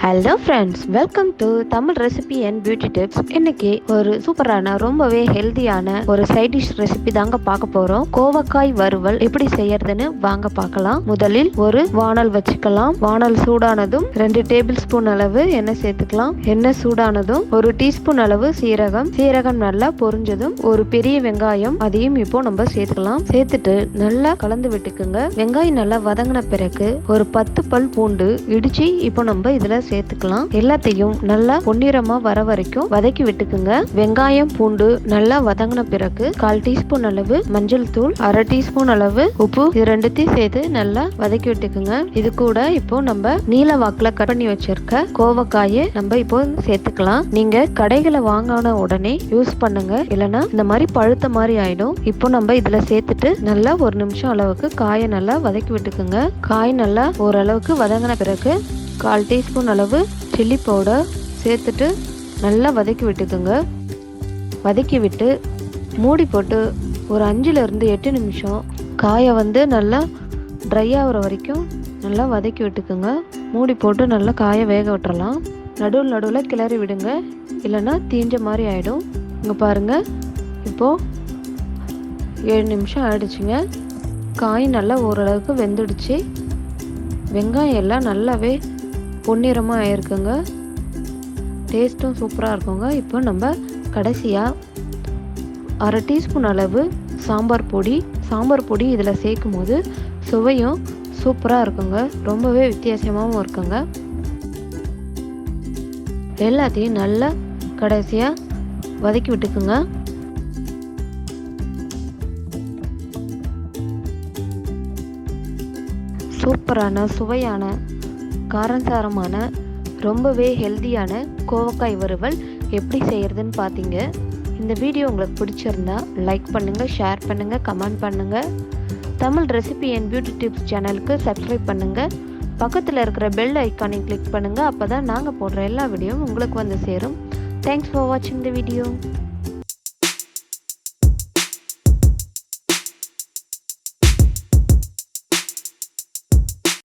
Hello friends, welcome to Tamil recipe and beauty tips. இன்னைக்கு ஒரு சூப்பரான ரொம்பவே ஹெல்தியான ஒரு சைட் டிஷ் ரெசிபி தாங்க பார்க்க போறோம். கோவக்காய் வறுவல் எப்படி செய்யறதுன்னு வாங்க பார்க்கலாம். முதலில் ஒரு வானல் வச்சுக்கலாம். வானல் சூடானதும் 2 டேபிள் ஸ்பூன் அளவு எண்ணெய் சேர்த்துக்கலாம். எண்ணெய் சூடானதும் 1 டீஸ்பூன் அளவு சீரகம் நல்லா பொரிஞ்சதும் ஒரு பெரிய வெங்காயம் அதையும் இப்போ நம்ம சேர்த்துக்கலாம். சேர்த்துட்டு நல்லா கலந்து விட்டுக்குங்க. வெங்காயம் நல்லா வதங்கின பிறகு ஒரு 10 பல் பூண்டு இடிச்சு இப்போ நம்ம இதுல சேர்த்துக்கலாம். எல்லாத்தையும் நல்லா பொன்னிறமா வர வரைக்கும் வதக்கி விட்டுக்குங்க. வெங்காயம் பூண்டு நல்லா வதங்கின பிறகு 1/4 டீஸ்பூன் அளவு மஞ்சள் தூள், 1/2 டீஸ்பூன் அளவு உப்பு, இது ரெண்டுத்தையும் சேர்த்து நல்லா வதக்கி விட்டுக்குங்க. இது கூட இப்போ நம்ம நீல வாக்குல கட் பண்ணி வச்சிருக்க கோவக்காயை நம்ம இப்போ சேர்த்துக்கலாம். நீங்க கடைகளை வாங்கின உடனே யூஸ் பண்ணுங்க, இல்லைன்னா இந்த மாதிரி பழுத்த மாதிரி ஆயிடும். இப்போ நம்ம இதுல சேர்த்துட்டு நல்லா 1 நிமிஷம் அளவுக்கு காயை நல்லா வதக்கி விட்டுக்குங்க. காய் நல்லா ஓரளவுக்கு வதங்கின பிறகு 1/4 டீஸ்பூன் அளவு சில்லி பவுடர் சேர்த்துட்டு நல்லா வதக்கி விட்டுக்குங்க. வதக்கி விட்டு மூடி போட்டு ஒரு 5லிருந்து 8 நிமிஷம் காயை நல்லா ட்ரை ஆகிற வரைக்கும் நல்லா வதக்கி விட்டுக்குங்க. மூடி போட்டு நல்லா காயை வேக விட்டுறலாம். நடுவில் கிளறி விடுங்க, இல்லைன்னா தீஞ்ச மாதிரி ஆகிடும். இங்கே பாருங்கள், இப்போது 7 நிமிஷம் ஆயிடுச்சுங்க. காய் நல்லா ஓரளவுக்கு வெந்துடுச்சு. வெங்காயம் எல்லாம் நல்லாவே பொன்னிறமாக ஆயிருக்குங்க. டேஸ்ட்டும் சூப்பராக இருக்குங்க. இப்போ நம்ம கடைசியாக 1/2 டீஸ்பூன் அளவு சாம்பார் பொடி இதில் சேர்க்கும் போது சுவையும் சூப்பராக இருக்குங்க. ரொம்பவே வித்தியாசமாகவும் இருக்குங்க. எல்லாத்தையும் நல்லா கடைசியாக வதக்கி விட்டுக்குங்க. சூப்பரான சுவையான காரசாரமான ரொம்பவே ஹெல்தியான கோவக்காய் வறுவல் எப்படி செய்யறதுன்னு பார்த்தீங்க. இந்த வீடியோ உங்களுக்கு பிடிச்சிருந்தா லைக் பண்ணுங்கள், ஷேர் பண்ணுங்கள், கமெண்ட் பண்ணுங்கள். Tamil recipe and beauty tips சேனலுக்கு சப்ஸ்கிரைப் பண்ணுங்கள். பக்கத்தில் இருக்கிற பெல் ஐக்கானை கிளிக் பண்ணுங்கள். அப்போ தான் நாங்கள் போடுற எல்லா வீடியோவும் உங்களுக்கு வந்து சேரும். தேங்க்ஸ் ஃபார் வாட்சிங் த வீடியோ.